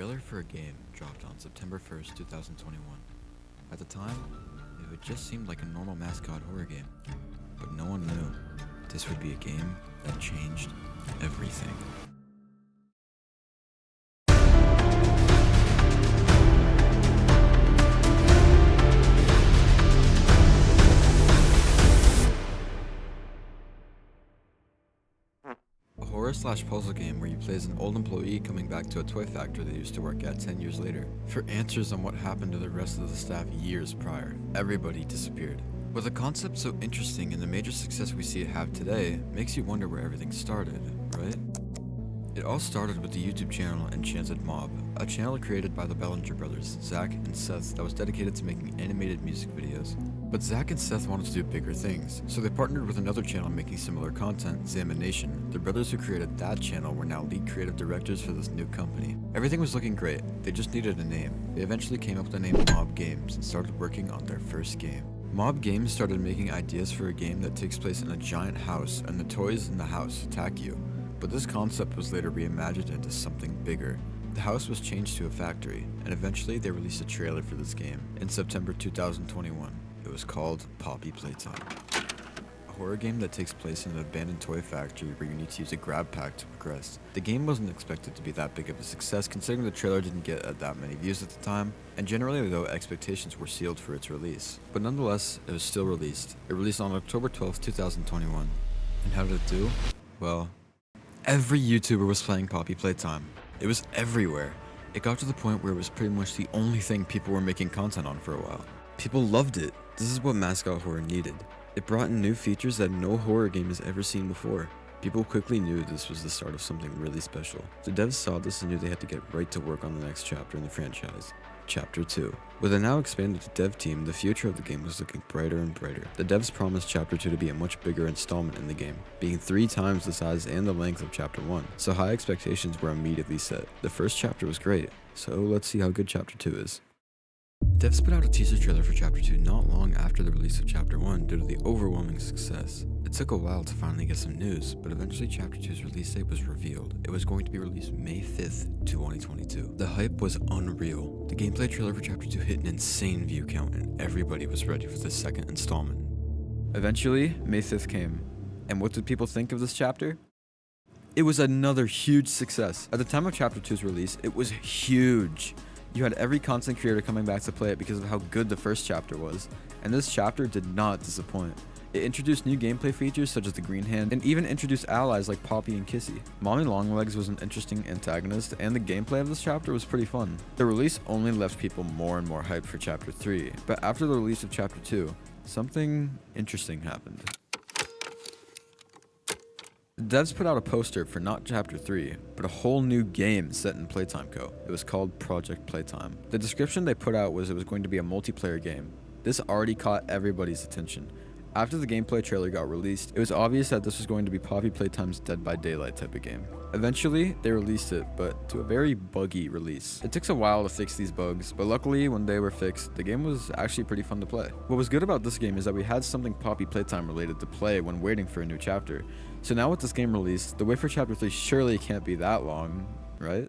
Trailer for a game dropped on September 1st, 2021. At the time, it just seemed like a normal mascot horror game, but no one knew this would be a game that changed everything. A horror/puzzle game where you play as an old employee coming back to a toy factory they used to work at 10 years later for answers on what happened to the rest of the staff years prior. Everybody disappeared. With a concept so interesting and the major success we see it have today, makes you wonder where everything started, right? It all started with the YouTube channel Enchanted Mob, a channel created by the Bellinger brothers, Zach and Seth, that was dedicated to making animated music videos. But Zach and Seth wanted to do bigger things, so they partnered with another channel making similar content, Zamination. The brothers who created that channel were now lead creative directors for this new company. Everything was looking great, they just needed a name. They eventually came up with the name Mob Games and started working on their first game. Mob Games started making ideas for a game that takes place in a giant house and the toys in the house attack you. But this concept was later reimagined into something bigger. The house was changed to a factory, and eventually they released a trailer for this game in September 2021. It was called Poppy Playtime. A horror game that takes place in an abandoned toy factory where you need to use a grab pack to progress. The game wasn't expected to be that big of a success considering the trailer didn't get that many views at the time, and generally though expectations were sealed for its release. But nonetheless, it was still released. It released on October 12th, 2021. And how did it do? Well, every YouTuber was playing Poppy Playtime. It was everywhere. It got to the point where it was pretty much the only thing people were making content on for a while. People loved it. This is what mascot horror needed. It brought in new features that no horror game has ever seen before. People quickly knew this was the start of something really special. The devs saw this and knew they had to get right to work on the next chapter in the franchise. Chapter 2. With a now expanded dev team, the future of the game was looking brighter and brighter. The devs promised Chapter 2 to be a much bigger installment in the game, being 3 times the size and the length of Chapter 1, so high expectations were immediately set. The first chapter was great, so let's see how good Chapter 2 is. Devs put out a teaser trailer for Chapter 2 not long after the release of Chapter 1 due to the overwhelming success. It took a while to finally get some news, but eventually Chapter 2's release date was revealed. It was going to be released May 5th, 2022. The hype was unreal. The gameplay trailer for Chapter 2 hit an insane view count and everybody was ready for the second installment. Eventually, May 5th came. And what did people think of this chapter? It was another huge success. At the time of Chapter 2's release, it was huge. You had every content creator coming back to play it because of how good the first chapter was, and this chapter did not disappoint. It introduced new gameplay features such as the green hand, and even introduced allies like Poppy and Kissy. Mommy Longlegs was an interesting antagonist, and the gameplay of this chapter was pretty fun. The release only left people more and more hyped for Chapter 3, but after the release of Chapter 2, something interesting happened. The devs put out a poster for not Chapter 3, but a whole new game set in Playtime Co. It was called Project Playtime. The description they put out was it was going to be a multiplayer game. This already caught everybody's attention. After the gameplay trailer got released, it was obvious that this was going to be Poppy Playtime's Dead by Daylight type of game. Eventually, they released it, but to a very buggy release. It took a while to fix these bugs, but luckily when they were fixed, the game was actually pretty fun to play. What was good about this game is that we had something Poppy Playtime related to play when waiting for a new chapter. So now with this game released, the wait for Chapter 3 surely can't be that long, right?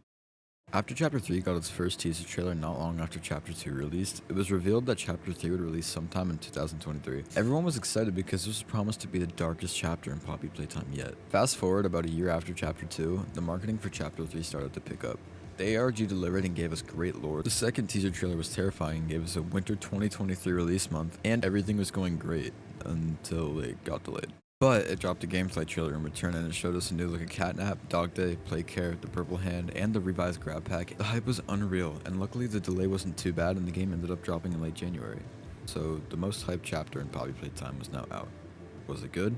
After Chapter 3 got its first teaser trailer not long after Chapter 2 released, it was revealed that Chapter 3 would release sometime in 2023. Everyone was excited because this was promised to be the darkest chapter in Poppy Playtime yet. Fast forward about a year after Chapter 2, the marketing for Chapter 3 started to pick up. The ARG delivered and gave us great lore. The second teaser trailer was terrifying and gave us a winter 2023 release month, and everything was going great until it got delayed. But it dropped a gameplay trailer in return and it showed us a new look at Catnap, Dog Day, Play Care, the Purple Hand, and the revised grab pack. The hype was unreal, and luckily the delay wasn't too bad and the game ended up dropping in late January. So the most hyped chapter in Poppy Playtime was now out. Was it good?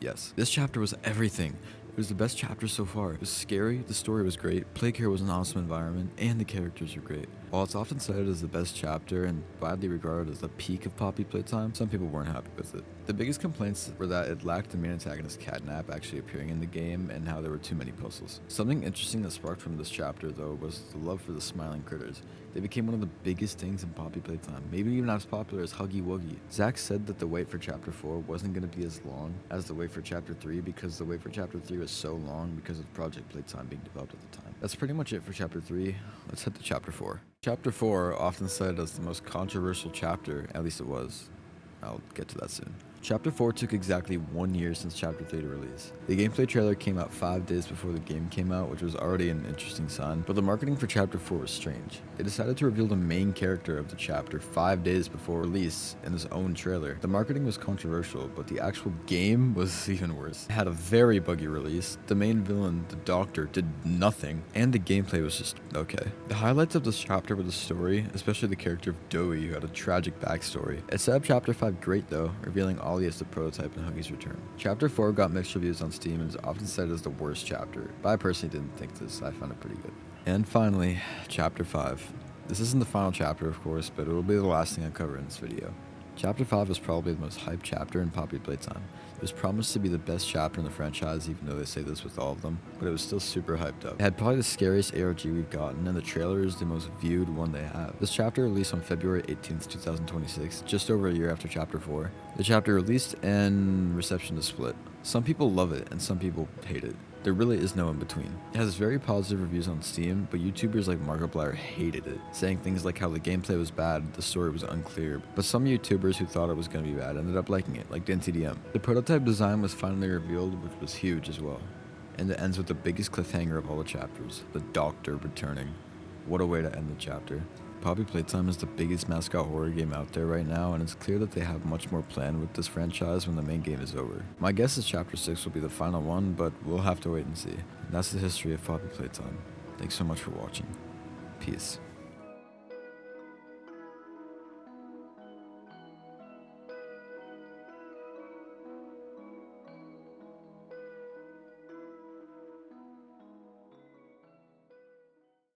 Yes. This chapter was everything. It was the best chapter so far. It was scary, the story was great, Play Care was an awesome environment, and the characters were great. While it's often cited as the best chapter and widely regarded as the peak of Poppy Playtime, some people weren't happy with it. The biggest complaints were that it lacked the main antagonist Catnap actually appearing in the game and how there were too many puzzles. Something interesting that sparked from this chapter though was the love for the smiling critters. They became one of the biggest things in Poppy Playtime, maybe even as popular as Huggy Wuggy. Zach said that the wait for chapter 4 wasn't going to be as long as the wait for chapter 3 because the wait for chapter 3 was so long because of Project Playtime being developed at the time. That's pretty much it for chapter 3. Let's head to chapter 4. Chapter 4, often cited as the most controversial chapter, at least it was. I'll get to that soon. Chapter 4 took exactly 1 year since Chapter 3 to release. The gameplay trailer came out 5 days before the game came out, which was already an interesting sign, but the marketing for Chapter 4 was strange. They decided to reveal the main character of the chapter 5 days before release in its own trailer. The marketing was controversial, but the actual game was even worse. It had a very buggy release, the main villain, the Doctor, did nothing, and the gameplay was just okay. The highlights of this chapter were the story, especially the character of Doey, who had a tragic backstory. It set up Chapter 5 great though, revealing Ollie as the prototype in Huggy's return. Chapter 4 got mixed reviews on Steam and is often cited as the worst chapter, but I personally didn't think this. I found it pretty good. And finally, Chapter 5. This isn't the final chapter, of course, but it will be the last thing I cover in this video. Chapter 5 was probably the most hyped chapter in Poppy Playtime. It was promised to be the best chapter in the franchise, even though they say this with all of them, but it was still super hyped up. It had probably the scariest ARG we've gotten, and the trailer is the most viewed one they have. This chapter released on February 18th, 2026, just over a year after Chapter 4. The chapter released and reception is split. Some people love it, and some people hate it. There really is no in between. It has very positive reviews on Steam, but YouTubers like Markiplier hated it, saying things like how the gameplay was bad, the story was unclear, but some YouTubers who thought it was going to be bad ended up liking it, like DNTDM. The prototype design was finally revealed, which was huge as well. And it ends with the biggest cliffhanger of all the chapters, the Doctor returning. What a way to end the chapter. Poppy Playtime is the biggest mascot horror game out there right now, and it's clear that they have much more planned with this franchise when the main game is over. My guess is Chapter 6 will be the final one, but we'll have to wait and see. And that's the history of Poppy Playtime. Thanks so much for watching. Peace.